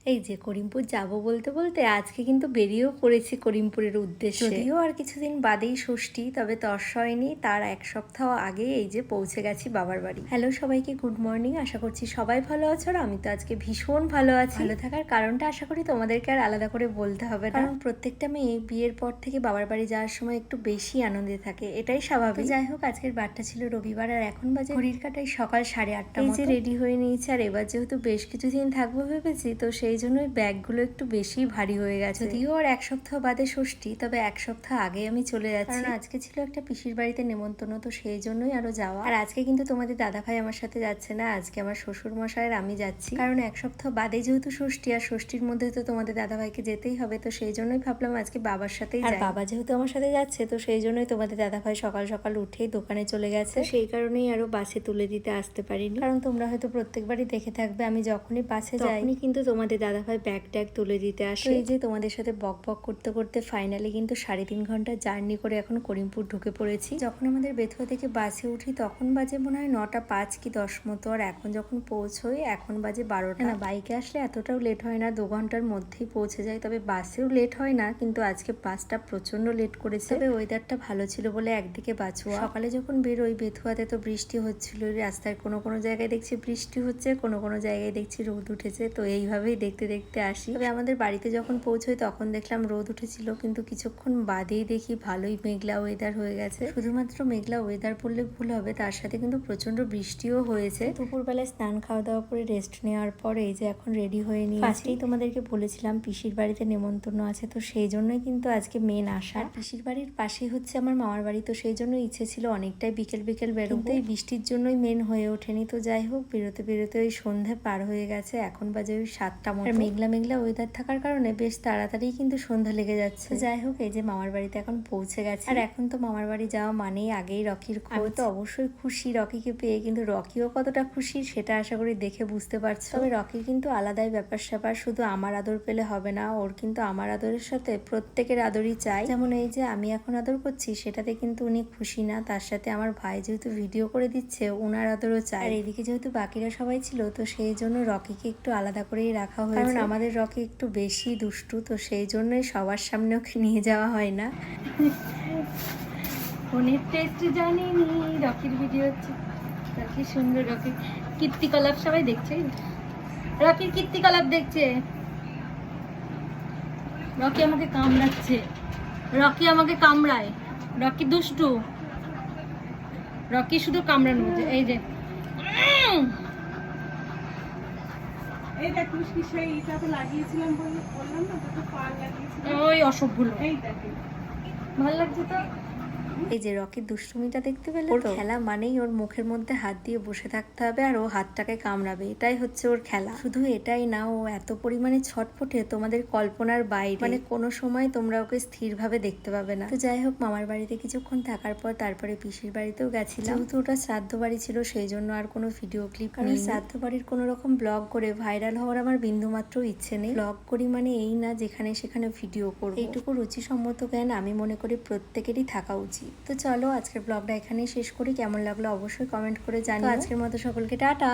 এই যে করিমপুর যাব বলতে বলতে আজকে কিন্তু বেরিয়েও পড়েছি করিমপুরের উদ্দেশ্যে। যদিও আর কিছুদিন বাদেই ষষ্ঠী, তবে তর্স হয়নি, তার এক সপ্তাহ আগে এই যে পৌঁছে গেছি বাবার বাড়ি। হ্যালো সবাইকে, গুড মর্নিং। আশা করছি সবাই ভালো আছো, আর আমি তো আজকে ভীষণ ভালো আছি। ভালো থাকার কারণটা আশা করি তোমাদেরকে আর আলাদা করে বলতে হবে না, কারণ প্রত্যেকটা মেয়ে বিয়ের পর থেকে বাবার বাড়ি যাওয়ার সময় একটু বেশি আনন্দে থাকে, এটাই স্বাভাবিক। যাই হোক, আজকের বারটা ছিল রবিবার, আর এখন বাজে ঘড়ির কাটায় সকাল 8:30। এই যে রেডি হয়ে নিয়েছি, আর এবার যেহেতু বেশ কিছুদিন থাকবো ভেবেছি, তো সেই জন্যই ব্যাগগুলো একটু বেশি ভারী হয়ে গেছে। যদিও আর এক সপ্তাহ বাদে ষষ্ঠী, তবে এক সপ্তাহ আগে আমি চলে যাচ্ছি, কারণ আজকে ছিল একটা পিসির বাড়িতে নেমন্তন্ন, তো সেই জন্যই আরো যাওয়া। আর আজকে কিন্তু তোমাদের দাদাভাই আমার সাথে যাচ্ছে না, আজকে আমার শ্বশুর মশাই আর আমি যাচ্ছি, কারণ এক সপ্তাহ বাদে যেহেতু ষষ্ঠী, আর ষষ্ঠীর মধ্যে তো তোমাদের দাদাভাইকে যেতেই হবে, তো সেই জন্যই ভাবলাম আজকে বাবার সাথেই যাই। আর বাবা যেহেতু আমার সাথে যাচ্ছে, তো সেই জন্যই তোমাদের দাদাভাই সকাল সকাল উঠেই দোকানে চলে গেছে, সেই কারণেই আরো বাসে তুলে দিতে আসতে পারিনি। কারণ তোমরা হয়তো প্রত্যেকবারই দেখে থাকবে, আমি যখনই বাসে যাই তখনই কিন্তু তোমাদের দাদাভাই ব্যাগ ট্যাগ তুলে দিতে আসে। এই যে তোমাদের সাথে বক বক করতে করতে ফাইনালি কিন্তু 3.5 ঘন্টা জার্নি করে এখন করিমপুর ঢুকে পড়েছি। যখন আমাদের বেথুয়া থেকে বাসে উঠি তখন বাজে মনে হয় 9:05 কি 10 মতো, আর এখন যখন পৌঁছই এখন বাজে 12টা। না, বাইকে আসলে এতটাও লেট হয় না, 2 ঘন্টার মধ্যেই পৌঁছে যায়, তবে বাসেও লেট হয় না, কিন্তু আজকে বাসটা প্রচন্ড লেট করেছে। তবে ওয়েদারটা ভালো ছিল বলে একদিকে বাঁচুয়া। সকালে যখন বেরোই বেথুয়াতে তো বৃষ্টি হচ্ছিল, রাস্তায় কোনো কোনো জায়গায় দেখছি বৃষ্টি হচ্ছে, কোনো কোনো জায়গায় দেখছি রোদ উঠেছে, তো এইভাবেই দেখতে দেখতে আসি। তবে আমাদের বাড়িতে যখন পৌঁছই তখন দেখলাম রোদ উঠেছিল, কিন্তু কিছুক্ষণ বাদেই দেখি ভালোই মেঘলা ওয়েদার হয়ে গেছে। শুধুমাত্র মেঘলা ওয়েদার বললে ভুল হবে, তার সাথে কিন্তু প্রচন্ড বৃষ্টিও হয়েছে। দুপুরবেলায় স্নান খাওয়া দাওয়া করে রেস্ট নেওয়ার পর এই যে এখন রেডি হয়ে নিয়ে ফার্স্টেই তোমাদেরকে বলেছিলাম পিসির বাড়িতে নেমন্তন্ন আছে, তো সেই জন্যই কিন্তু আজকে মেন আসা। পিসির বাড়ির পাশেই হচ্ছে আমার মামার বাড়ি, তো সেই জন্য ইচ্ছে ছিল অনেকটাই বিকেল বিকেল বেরোতে, এই বৃষ্টির জন্যই মেন হয়ে ওঠেনি। তো যাই হোক, বেরোতে বেরোতে ওই সন্ধে পার হয়ে গেছে, এখন বাজে ওই 7টা মতো। আর মেঘলা মেঘলা ওয়েদার থাকার কারণে বেশ তাড়াতাড়ি কিন্তু সন্ধ্যা লেগে যাচ্ছে। যাই হোক, এই যে মামার বাড়িতে এখন পৌঁছে গেছে, আর এখন তো মামার বাড়ি যাওয়া মানেই আগেই রকির খোঁজ। আমি তো অবশ্যই খুশি রকিকে পেয়ে, কিন্তু রকিও কতটা খুশি সেটা আশা করি দেখে বুঝতে পারছো। তবে রকির কিন্তু আলাদাই ব্যাপার স্যাপার, শুধু আমার আদর পেলে হবে না, ওর কিন্তু আমার আদরের সাথে প্রত্যেকের আদরই চাই। যেমন এই যে আমি এখন আদর করছি সেটাতে কিন্তু উনি খুশি না, তার সাথে আমার ভাই যেহেতু ভিডিও করে দিচ্ছে ওনার আদরও চাই। আর এদিকে যেহেতু বাকিরা সবাই ছিল, তো সেই জন্য রকিকে একটু আলাদা করেই রাখা হয়েছে, কারণ আমাদের রকি একটু বেশি দুষ্টু, তো সেই জন্যই সবার সামনে ওকে নিয়ে যাওয়া হয় না। ফোনের টেস্ট জানিনি, রকির ভিডিও হচ্ছে। রকি সুন্দর, রকি কীর্তিকলাপ সবাই দেখছে, রকির কীর্তিকলাপ দেখছে। রকি আমাকে কামড়াচ্ছে, রকি আমাকে কামড়ায়, রকি দুষ্টু, রকি শুধু কামড়ানো হচ্ছে। এই যে ওই অসভ্য, ভালো লাগছে তো। এই যে রকির দুষ্টুমিটা দেখতে পেলে, ওর খেলা মানেই ওর মুখের মধ্যে হাত দিয়ে বসে থাকতে হবে, আর ও হাতটাকে কামড়াবে, এটাই হচ্ছে ওর খেলা। শুধু এটাই না, ও এত পরিমাণে ছটফটে তোমাদের কল্পনার বাইরে, মানে কোনো সময় তোমরা ওকে স্থিরভাবে দেখতে পাবে না। তো যাই হোক, মামার বাড়িতে কিছুক্ষণ থাকার পর তারপরে পিসির বাড়িতেও গেছিলাম, যেহেতু ওটা শ্রাদ্ধ বাড়ি ছিল সেই জন্য আর কোনো ভিডিও ক্লিপ নেই। শ্রাদ্ধ বাড়ির কোনো রকম ব্লগ করে ভাইরাল হওয়ার আমার বিন্দুমাত্র ইচ্ছে নেই। ব্লগ করি মানে এই না যেখানে সেখানে ভিডিও করব, এইটুকু রুচিসম্মত জ্ঞান আমি মনে করি প্রত্যেকেরই থাকা উচিত। তো চলো আজকের ব্লগটা এখানেই শেষ করি, কেমন লাগলো অবশ্যই কমেন্ট করে জানিও। আজকের মতো সকলকে টাটা।